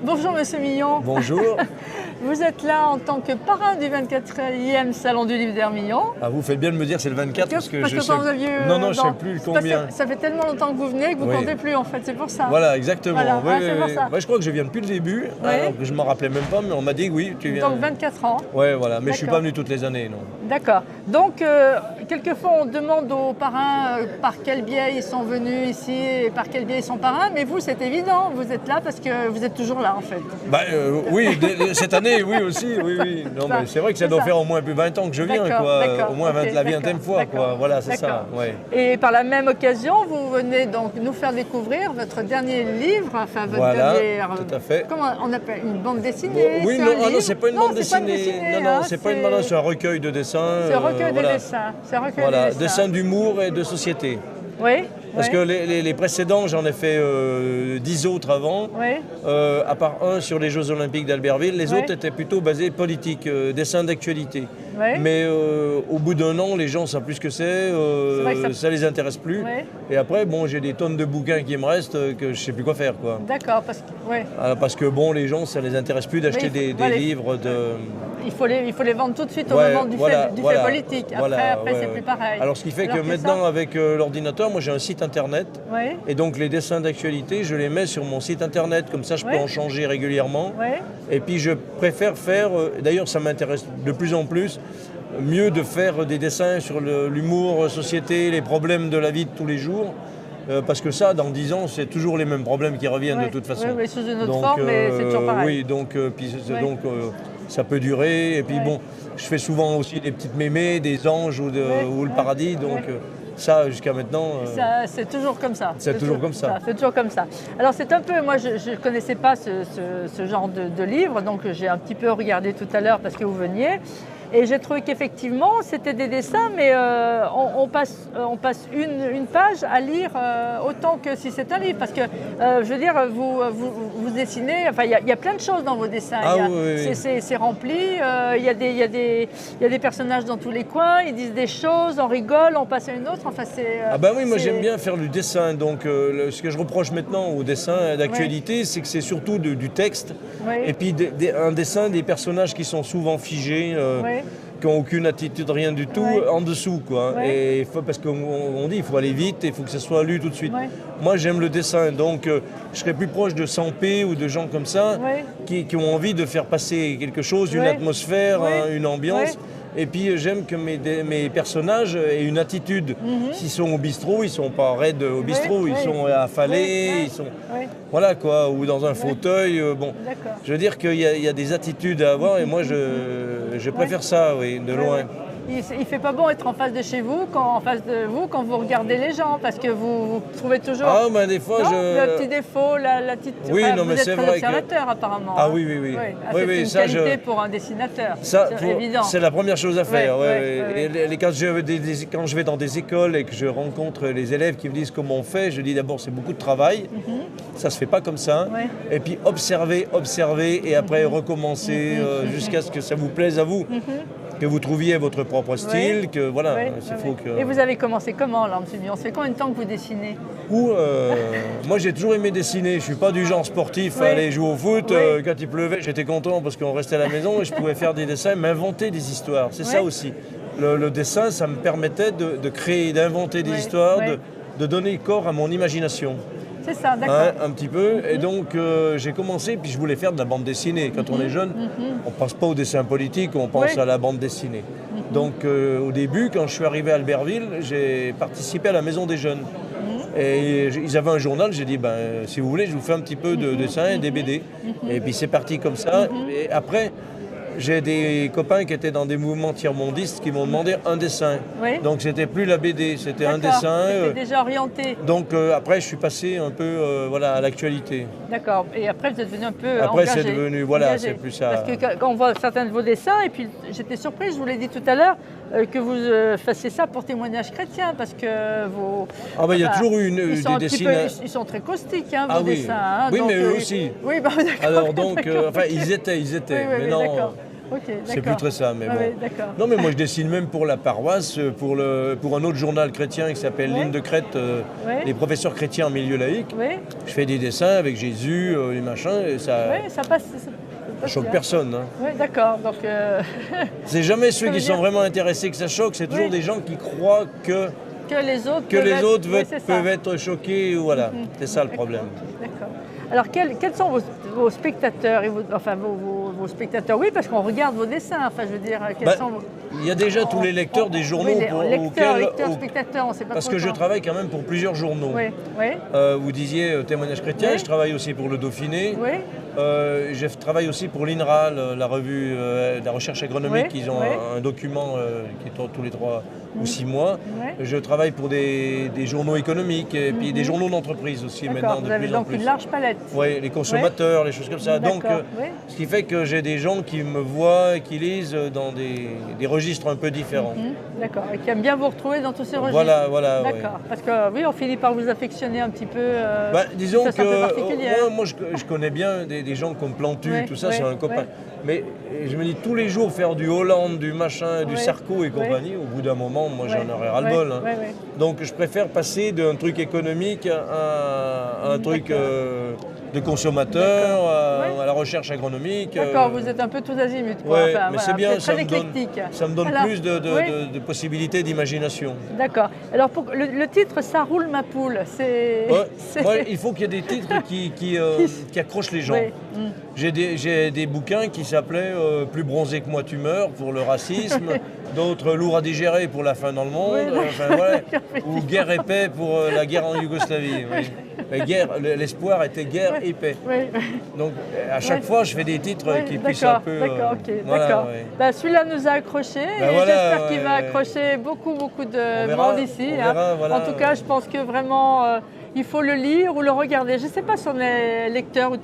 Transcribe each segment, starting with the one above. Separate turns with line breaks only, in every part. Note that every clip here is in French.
Bonjour Monsieur Millon.
Bonjour.
Vous êtes là en tant que parrain du 24e Salon du Livre d'Hermillon.
Ah, vous faites bien de me dire c'est le 24 parce que je sais...
quand vous aviez,
non, je ne sais plus combien.
Ça fait tellement longtemps que vous venez que vous ne comptez plus en fait, c'est pour ça.
Voilà, exactement.
Voilà.
Oui,
c'est pour ça.
Ouais, je crois que je viens depuis le début, alors que je ne m'en rappelais même pas, mais on m'a dit que oui, tu viens.
Donc 24 ans.
Oui, voilà, mais je ne suis pas venu toutes les années, non.
D'accord. Donc, quelquefois, on demande aux parrains par quel biais ils sont venus ici et par quel biais ils sont parrains, mais vous, c'est évident, vous êtes là parce que vous êtes toujours là en fait.
Oui, cette année, oui aussi, oui. Non, mais c'est vrai que ça doit faire au moins plus 20 ans que je viens, quoi. Au moins la 20e fois, quoi. Voilà, c'est ça. Ouais.
Et par la même occasion, vous venez donc nous faire découvrir votre dernier livre, enfin votre dernière...
tout à fait.
Comment on appelle, une bande dessinée?
Oui, non, c'est pas une bande dessinée. Non, c'est pas une bande, c'est un recueil de dessins.
C'est un recueil de dessins.
Voilà, dessins d'humour et de société.
Oui.
Parce que les précédents, j'en ai fait 10 autres avant, à part un sur les Jeux Olympiques d'Albertville. Les autres étaient plutôt basés politiques, dessins d'actualité. Mais au bout d'un an, les gens ne savent plus ce que c'est, ça ne les intéresse plus. Et après, bon, j'ai des tonnes de bouquins qui me restent que je ne sais plus quoi faire, quoi.
D'accord,
parce que bon, les gens, ça ne les intéresse plus d'acheter des livres de...
Il faut les vendre tout de suite au moment du fait politique. Après c'est plus pareil.
Alors ce qui fait que maintenant, avec l'ordinateur, moi j'ai un site internet. Et donc les dessins d'actualité, je les mets sur mon site internet. Comme ça, je peux en changer régulièrement. Et puis je préfère faire, d'ailleurs ça m'intéresse de plus en plus, mieux de faire des dessins sur l'humour, société, les problèmes de la vie de tous les jours. Parce que ça, dans 10 ans, c'est toujours les mêmes problèmes qui reviennent de toute façon.
Oui, sous une autre forme, mais c'est toujours pareil.
Oui, donc ça peut durer. Et puis bon, je fais souvent aussi des petites mémés, des anges ou le paradis. Donc ça, jusqu'à maintenant...
c'est toujours comme ça.
C'est toujours comme ça.
C'est toujours comme ça. Alors c'est un peu... Moi, je ne connaissais pas ce genre de livre, donc j'ai un petit peu regardé tout à l'heure parce que vous veniez. Et j'ai trouvé qu'effectivement, c'était des dessins, mais on passe une page à lire autant que si c'est un livre. Parce que, je veux dire, vous dessinez, enfin, il y a plein de choses dans vos dessins. C'est rempli, il y a des personnages dans tous les coins, ils disent des choses, on rigole, on passe à une autre. Enfin,
moi j'aime bien faire du dessin. Donc, ce que je reproche maintenant au dessin d'actualité, c'est que c'est surtout du texte. Et puis un dessin des personnages qui sont souvent figés. Qui n'ont aucune attitude, rien du tout, en dessous, quoi. Et parce qu'on dit, il faut aller vite, il faut que ça soit lu tout de suite. Moi, j'aime le dessin, donc je serais plus proche de Sampé ou de gens comme ça, qui ont envie de faire passer quelque chose, une atmosphère, une ambiance. Et puis j'aime que mes personnages aient une attitude. S'ils sont au bistrot, ils ne sont pas raides au bistrot, ils sont affalés, ils sont... Voilà quoi, ou dans un fauteuil. Bon, je veux dire qu'il y a des attitudes à avoir et moi je préfère ça, de loin.
Il ne fait pas bon être en face de chez vous, quand vous regardez les gens, parce que vous trouvez toujours
des fois,
le petit défaut, la petite...
Oui, non, mais c'est vrai
observateur apparemment.
Ah oui.
C'est une qualité pour un dessinateur, c'est évident.
C'est la première chose à faire. Quand je vais dans des écoles et que je rencontre les élèves qui me disent comment on fait, je dis d'abord c'est beaucoup de travail, ça ne se fait pas comme ça. Et puis observer et après recommencer jusqu'à ce que ça vous plaise à vous. Que vous trouviez votre propre style, que voilà, faut que...
Et vous avez commencé comment, là, M. Millon? Ça fait combien de temps que vous dessinez?
Moi, j'ai toujours aimé dessiner. Je ne suis pas du genre sportif à aller jouer au foot. Quand il pleuvait, j'étais content parce qu'on restait à la maison et je pouvais faire des dessins, m'inventer des histoires. C'est ça aussi. Le dessin, ça me permettait de créer, d'inventer des histoires, de donner corps à mon imagination.
C'est ça, d'accord.
Un petit peu. Et donc, j'ai commencé, puis je voulais faire de la bande dessinée. Quand on est jeune, on ne pense pas au dessin politique, on pense à la bande dessinée. Donc, au début, quand je suis arrivé à Albertville, j'ai participé à la Maison des Jeunes. Et ils avaient un journal, j'ai dit, si vous voulez, je vous fais un petit peu de dessin et des BD. Et puis, c'est parti comme ça. Et après... J'ai des copains qui étaient dans des mouvements tiers-mondistes qui m'ont demandé un dessin. Donc c'était plus la BD, c'était un dessin.
C'était déjà orienté.
Donc après je suis passé un peu à l'actualité.
D'accord. Et après vous êtes devenu un peu
Après
engagé.
C'est devenu, c'est plus ça.
Parce que quand on voit certains de vos dessins, et puis j'étais surprise, je vous l'ai dit tout à l'heure, que vous fassiez ça pour témoignage chrétien, parce que vos...
il y a toujours eu des dessins...
Ils sont très caustiques, vos dessins.
Oui, donc, mais eux aussi.
Oui, d'accord.
Alors donc, ils étaient.
Oui,
mais non,
Ok,
c'est plus très ça, mais bon.
Ouais, d'accord.
Non, mais moi je dessine même pour la paroisse, pour un autre journal chrétien qui s'appelle Ligne de Crête, les professeurs chrétiens en milieu laïque.
Oui.
Je fais des dessins avec Jésus, les machins, et ça
ça passe.
choque personne. Hein.
Oui, d'accord. Donc,
c'est jamais ceux qui sont vraiment intéressés que ça choque, c'est toujours des gens qui croient que
les autres
peuvent être choqués, voilà. C'est ça le problème.
D'accord. Alors, quels sont vos spectateurs vos spectateurs, oui, parce qu'on regarde vos dessins, enfin, je veux dire,
il y a déjà tous les lecteurs des journaux
spectateurs, on ne sait pas
parce que je travaille quand même pour plusieurs journaux.
Oui, oui.
Vous disiez Témoignage chrétien, je travaille aussi pour le Dauphiné.
Oui.
Je travaille aussi pour l'INRA, la revue de la recherche agronomique. Ils ont un document qui est tous les 3 ou 6 mois. Je travaille pour des journaux économiques et puis des journaux d'entreprise aussi maintenant de plus en plus.
Vous avez donc une large palette.
Oui, les consommateurs, les choses comme ça. Donc, ce qui fait que j'ai des gens qui me voient et qui lisent dans des registres un peu différents.
D'accord, et qui aiment bien vous retrouver dans tous ces registres.
Voilà.
D'accord, parce que oui, on finit par vous affectionner un petit peu.
Disons que moi, je connais bien des gens comme Plantu, tout ça, c'est un copain. Mais je me dis, tous les jours, faire du Hollande, du machin, du Sarko et compagnie, au bout d'un moment, moi, j'en aurais ras-le-bol. Hein. Donc, je préfère passer d'un truc économique à un truc de consommateur, à la recherche agronomique.
D'accord, vous êtes un peu tous azimuts.
Mais c'est bien, ça me donne plus de possibilités d'imagination.
D'accord. Alors, pour le titre « Ça roule ma poule », c'est...
il faut qu'il y ait des titres qui accrochent les gens. J'ai des bouquins qui s'appelaient « Plus bronzé que moi tu meurs » pour le racisme, d'autres « Lourd à digérer pour la faim dans le monde ou « Guerre et paix » pour la guerre en Yougoslavie. L'espoir était guerre et paix. Donc à chaque fois, je fais des titres qui puissent un peu...
D'accord. Celui-là nous a accrochés et j'espère qu'il va accrocher beaucoup de monde ici. En tout cas, je pense que vraiment... il faut le lire ou le regarder. Je ne sais pas si on est lecteur ou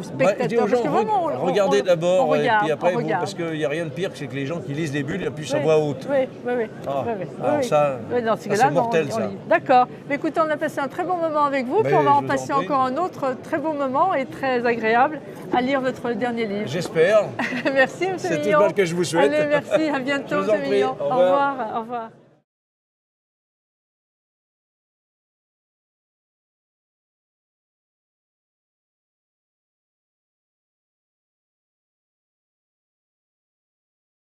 spectateur.
Parce que vraiment, regardez d'abord et puis après, parce qu'il n'y a rien de pire que c'est que les gens qui lisent des bulles plus à voix haute. Alors ça, c'est mortel ça.
D'accord. Écoutez, on a passé un très bon moment avec vous, puis on va en passer encore un autre très bon moment et très agréable à lire votre dernier livre.
J'espère.
Merci, M. Millon.
C'est tout le mal que je vous souhaite.
Allez, merci, à bientôt, M. Millon. Au revoir.